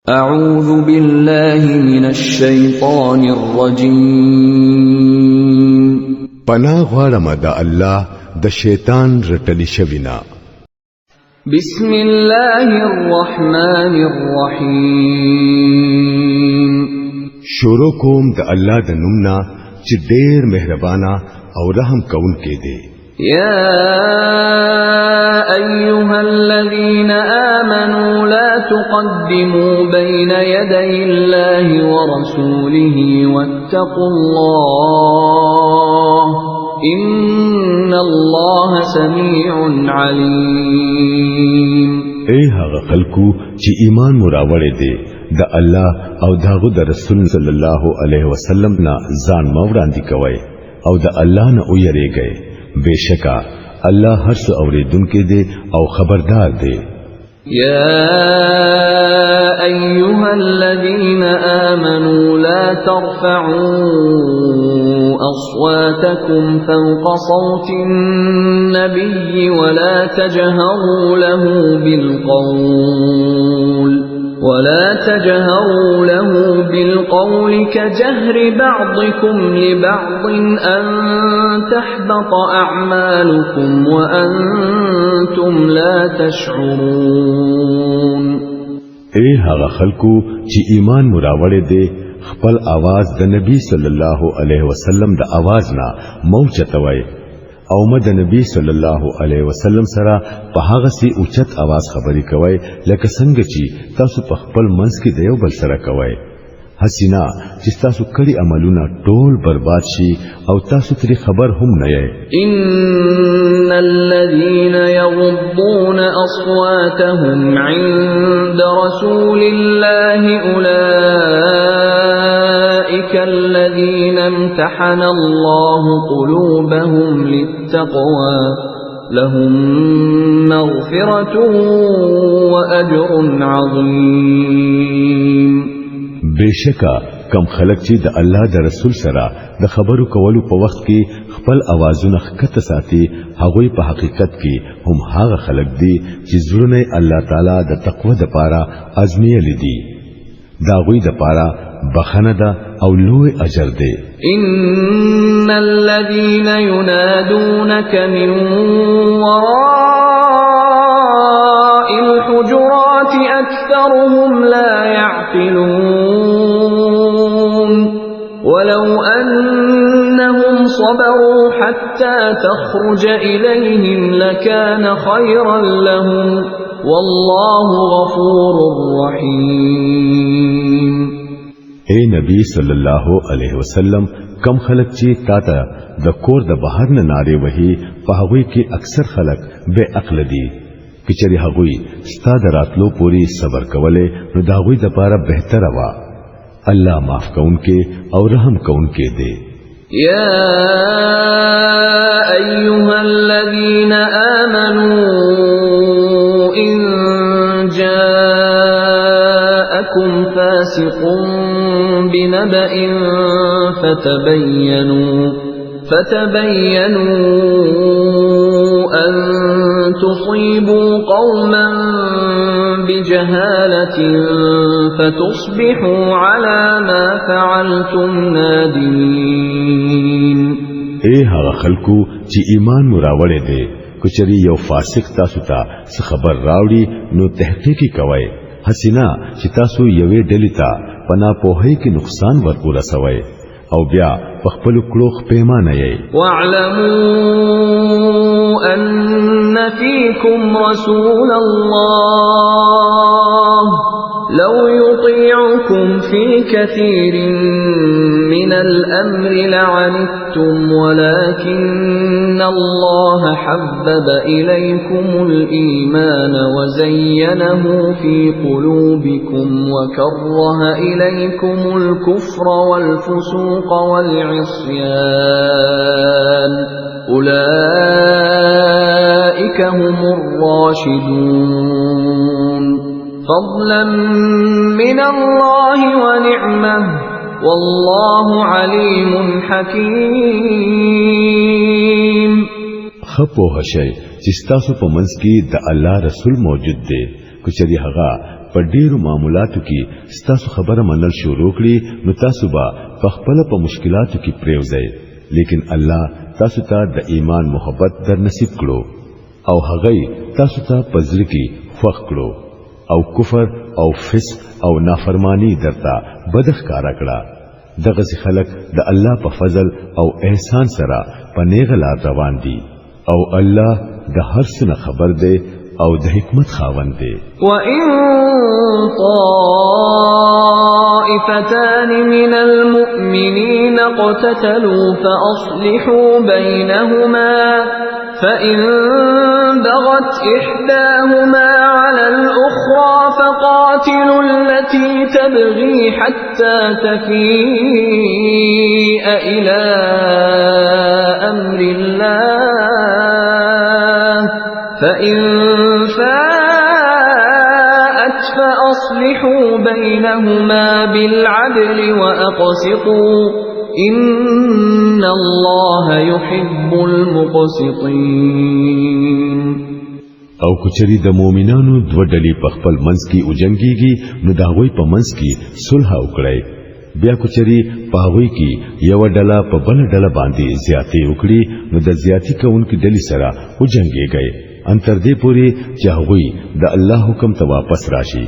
أعوذ بالله من الشيطان الرجيم پناه غواړم د الله د شیطان رټلی شوینا بسم الله الرحمن الرحيم شروع کوم د الله د نومنا چې ډېر مهربانا او رحم کوونکی دی يا أيها الذين آمنوا لا تقدموا بين يدي الله ورسوله واتقوا الله إن الله سميع عليم اے هغه خلکو چې ایمان مراوړې دي د الله او داغه د رسول صلی الله علیه وسلم نه ځان موړاندې کوي او د الله نه ویریږي بشکا الله هر څه اوریدونکو دی او خبردار دی يا أيها الذين آمنوا لا ترفعوا أصواتكم فوق صوت النبي ولا تجهروا له بالقول كجهر بعضكم لبعض أن تحبط أعمالكم وأنتم لا تشعرون اے هغه خلکو چې ایمان مراوړې دي خپل आवाज د نبی صلی الله علیه وسلم د आवाज نه موچتوي او مد نبی صلی الله علیه وسلم سره په هغه سي اوچت आवाज خبري کوي لکه څنګه چې تاسو په خپل منځ کې د یو بل سره کوي حسینا چې تاسو کړي عملونه ټول برباد شي او تاسو ترې خبر هم نه یې ان الذين يغضون اصواتهم عند رسول الله اولئك الذين امتحن الله قلوبهم للتقوى لهم مغفرة وأجر عظيم بشکا کم خلق چې د الله د رسول سره د خبرو کولو په وخت کې خپل اوازونه ښکته ساتي هغوی په حقیقت کې هم هغه خلق دي چې زړونه الله تعالی د تقوا د پاره ازمیلې دي دا غوی د پاره بخنه ده او لوی اجر دی ان الذين ينادونك من وراء الحجرات اكثرهم لا يعقلون ولو انهم صبروا حتى تخرج اليهم لكان خيرا لهم والله غفور رحيم اے نبی صلی الله علیه وسلم کم خلق چې تا ته د کور د بهر نه ناره وهي په هغوی کې اکثر خلق بے عقل دي کچري هغوی ستاد راتلو پوری صبر کوله نو دا هغوی د لپاره بهتره وا الله معاف کونکي او رحم کونکي دی يا ايها الذين امنوا ان جاءكم فاسق بنبأ فتبينوا أن تصيبوا قوما بجهالة فتصبحوا على ما فعلتم نادمين اے هغه خلکو چې ایمان مراوړې دي کچري یو فاسق تاسو ته خبر راوړي نو تحقیقی کوئ حسینا چې تاسو یوې ډلې ته پنا پوهې کې نقصان ورکول سوی او بیا په خپل کلوخ پیمانه یې واعلموا ان فيكم رسول الله لو يطيعكم في كثير من الامر لعنتم ولكن الله حبب اليكم الايمان وزينه في قلوبكم وكره اليكم الكفر والفسوق والعصيان اولئك هم الراشدون فضلا من الله ونعمه والله عليم حكيم خپو هشي چې تاسو په منځ کې د الله رسول موجود دی کچري هغه په ډیرو معاملاتو کې ستاسو خبره منل شروع کړي نو تاسو به په خپل په مشکلاتو کې پریوځئ لیکن الله تاسو ته د ایمان محبت در نصیب کړو او هغه تاسو ته پزړه کې خوښ کړو او کفر او فسق او نافرمانی درته بدخکارا کړه دغه خلک د الله په فضل او احسان سره په نیغه لار روان دي او الله د هر څه خبر دی او د حکمت خاوند دی وَإِن طَائِفَتَانِ مِنَ الْمُؤْمِنِينَ اقْتَتَلُوا فَأَصْلِحُوا بَيْنَهُمَا فَإِن بَغَتْ إِحْدَاهُمَا عَلَى الْأُخْرَى فَقَاتِلُوا الَّتِي تَبْغِي حَتَّى تَفِيءَ إِلَى أَمْرِ اللَّهِ فَإِن فَاءَتْ فَأَصْلِحُوا بَيْنَهُمَا بِالْعَدْلِ وَأَقْسِطُوا إِنَّ اللَّهَ يُحِبُّ الْمُقْسِطِينَ او کچری د مؤمنانو دو ډلې په خپل منځ کې اوجنګيږي نو دا غوي په منځ کې صلح وکړي بیا کچری پاوی کې یو ډله په بل ډله باندې زیاتې وکړي نو د زیاتی کوونکې ډلې سره اوجنګيږي انتر دې پوری چې هغوی د الله حکم ته واپس راشي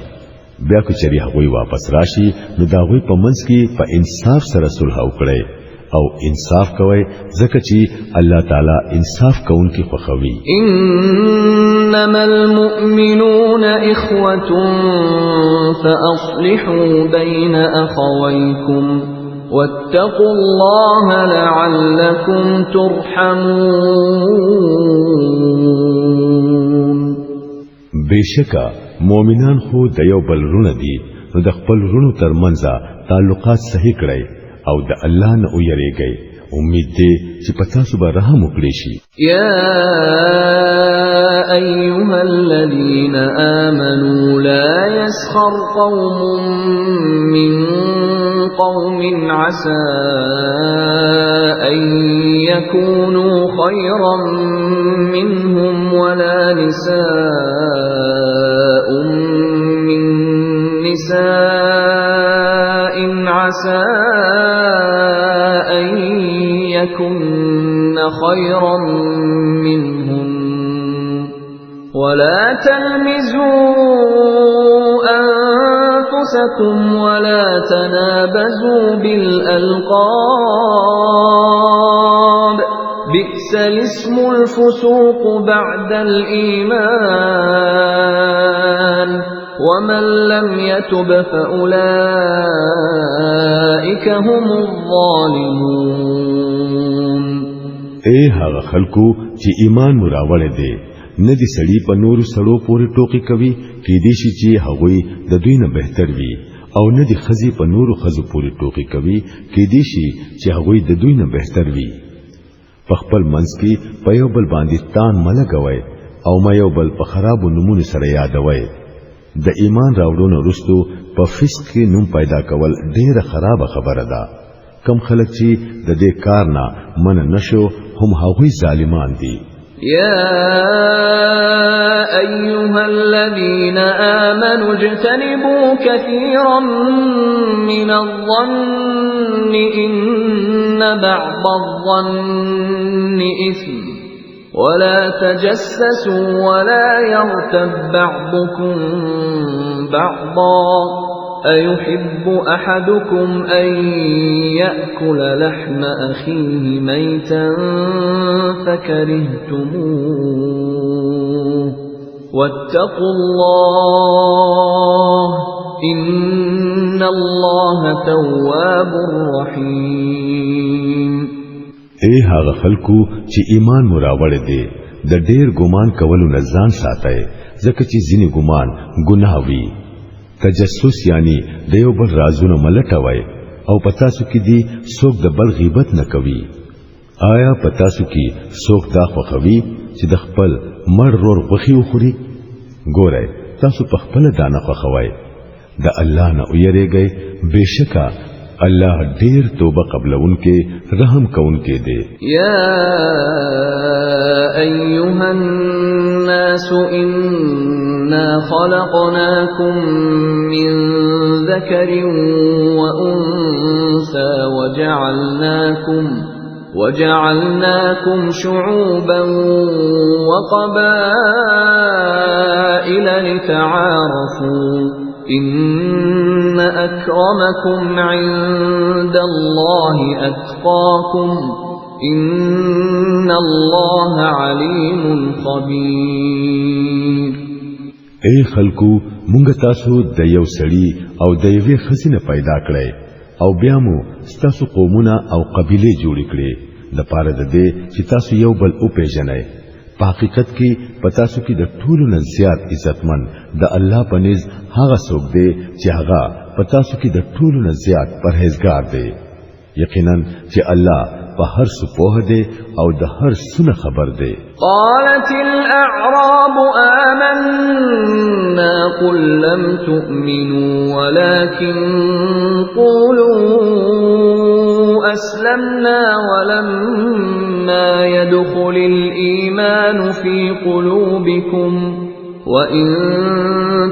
بیا کچری هغوی واپس راشي نو دا غوي په منځ کې په انصاف سره صلح وکړي او انصاف کوي ځکه چې الله تعالی انصاف کوونکی خوښوي انما المؤمنون اخوة فاصلحوا بين اخويكم واتقوا الله لعلكم ترحمون بشکا مؤمنان خو د یو بل رونه دي نو د خپل رونو ترمنځ تعلقات صحیح کړئ او د الله نه ویریږئ امید دې چې پتا سبا رحم وکړي شي يا ايها الذين امنوا لا يسخر قوم من قوم عسى ان يكونوا خيرا منهم ولا نساء من نساء عسى أن يكن خيرا منهم ولا تلمزوا أنفسكم ولا تنابزوا بالألقاب بئس الاسم الفسوق بعد الإيمان ومن لم يتب فأولئك هم الظالمون اے هغه خلکو چې ایمان مراوړ دي ندي سړي په نور سړو پورې ټوکی کوي کې دي چې هغوی د دوی نه بهتر وي او ندي خزي په نور خزو پورې ټوکی کوي کې دي چې هغوی د دوی نه بهتر وي په خپل منځ کې په یو بل باندې تان ملګوي او ما یو بل په خرابو نمونه سره یادوي د ایمان راوړونو وروسته په فسق کې نوم پیدا کول ډیره خرابه خبره ده کم خلک چې د دې کار نه من نشو هم هغوی ظالمان دي يا أيها الذين آمنوا اجتنبوا كثيرا من الظن إن بعض الظن إثم ولا تجسسوا ولا يغتب بعضكم بعضا أيحب أحدكم أن يأكل لحم أخيه ميتا فكرهتموه واتقوا الله إن الله تواب رحيم اے هغه خلکو چې ایمان مراوړ دي د ډیر ګمان کولو نه ځان ساتي ځکه چې ځینې ګمان ګناه وي تجسس یعنی د یو بل رازونه ملټوي او پتا سو کې دي څوک د بل غیبت نه کوي آیا پتا سو کې څوک دا خوخوي چې د خپل مړ رور غوخي وخوري ګوره تاسو په خپل دانه خوخوي د الله نه ویریږئ بشکا الله ډیر توبه قبلونکې رحم کونکې دی یا ایها الناس ان إنا خلقناكم من ذكر وأنثى وجعلناكم شعوبا وقبائل لتعارفوا إن أكرمكم عند الله أتقاكم إن الله عليم خبير. اے خلکو مونږ تاسو د یو سړي او د یوې خزینه پیدا کړې او بیا مو تاسو قومونه او قبيله جوړ کړې د پاره د دې چې تاسو یو بل او پیژنئ. په حقیقت کې پتا سو کې د ټولو نه زیات عزتمن د الله پنيز هغه څوک دی چې هغه پتا سو کې د ټولو نه زیات پرهیزګار دی. یقینا چې الله په هر څه په دی او د هر څه خبر دی. قالت الأعراب آمنا قل لم تؤمنوا ولكن قولوا أسلمنا ولما يدخل الإيمان في قلوبكم وإن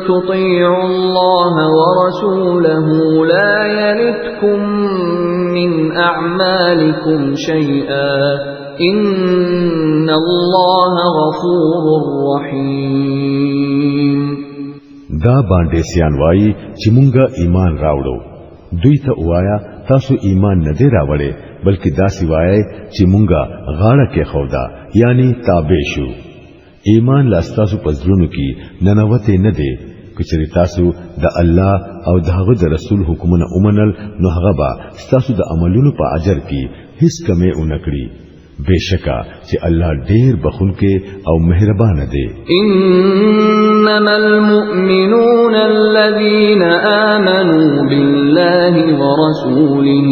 تطيعوا الله ورسوله لا يلتكم من أعمالكم شيئا إن الله غفور رحيم. دا باندې سیان وایي چې مونږه ایمان راوړو. دوی ته وایا تاسو ایمان نه دی راوړې بلکې دا سی وایي چې مونږه غاړه کې خودا یعنی تابع شو. ایمان لاستاسو پزړونو کې ننوته نه دی. کچری تاسو د الله او دغه د رسول حکمونه اومنل نو هغه با تاسو د عملونو په اجر کې هیڅ کمه اونکړي. بشکا چې الله ډیر بخونکې او مهربان دی. انما المؤمنون الذين آمنوا بالله ورسوله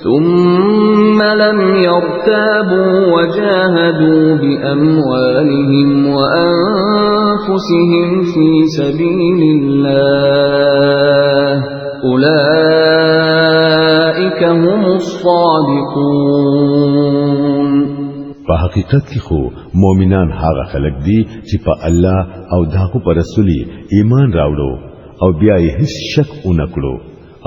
ثم لم يرتابوا وجاهدوا بأموالهم وأنفسهم في سبيل الله أولئك هم الصادقون. په حقیقت کې خو مؤمنان هغه خلک دي چې په الله او دغه پر رسول ایمان راوړو او بیا یې هیڅ شک اونکړو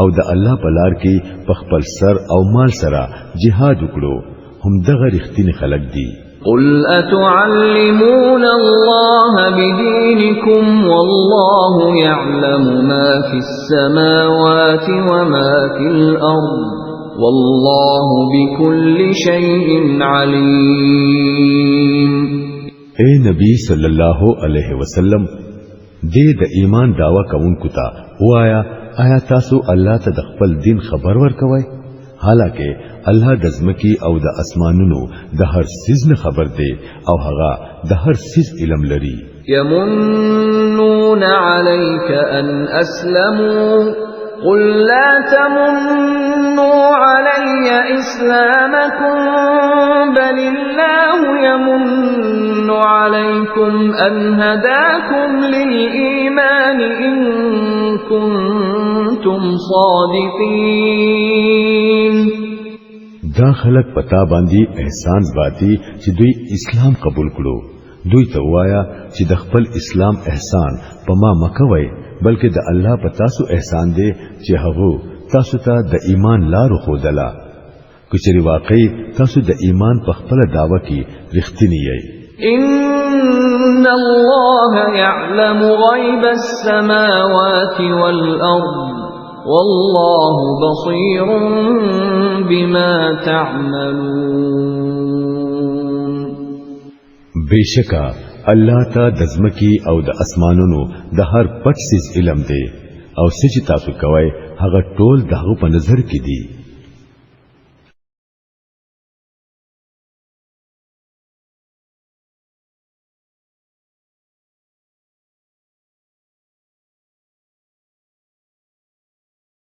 او د الله په لار کې په خپل سر او مال سره jihad وکړو. هم دغه رښتینی خلک دي. قل أتعلمون الله بدينكم والله يعلم ما في السماوات وما في الأرض والله بكل شيء عليم. اے نبی صلی الله علیه وسلم دې د ایمان داوا کوونکو ته وایا آیا تاسو الله ته د خپل دین خبر ورکوي؟ حالکه الله د ځمکې او د اسمانونو د هر څیز نه خبر دی او هغه د هر څیز علم لري. يمنون عليك أن أسلموا قل لا تمنوا علي إسلامكم بل الله يمن عليكم أن هداكم للإيمان إن كنتم صادقين. دا خلق پتا باندې احسان باتی چې دوی اسلام قبول کړو. دوی ته وایا چې د خپل اسلام احسان په ما مکوي بلکې د الله په تاسو احسان دی چې هغه تاسو ته د ایمان لار خودلا. کچری واقعي تاسو د ایمان په خپل داوا کې رښتینی یې. إن الله يعلم غيب السماوات والأرض والله بصير بما تعملون. بشکا الله ته د ځمکې او د اسمانونو د هر پټ څه علم دی او څه چې تاسو کوی هغه ټول دغه په نظر کې دی.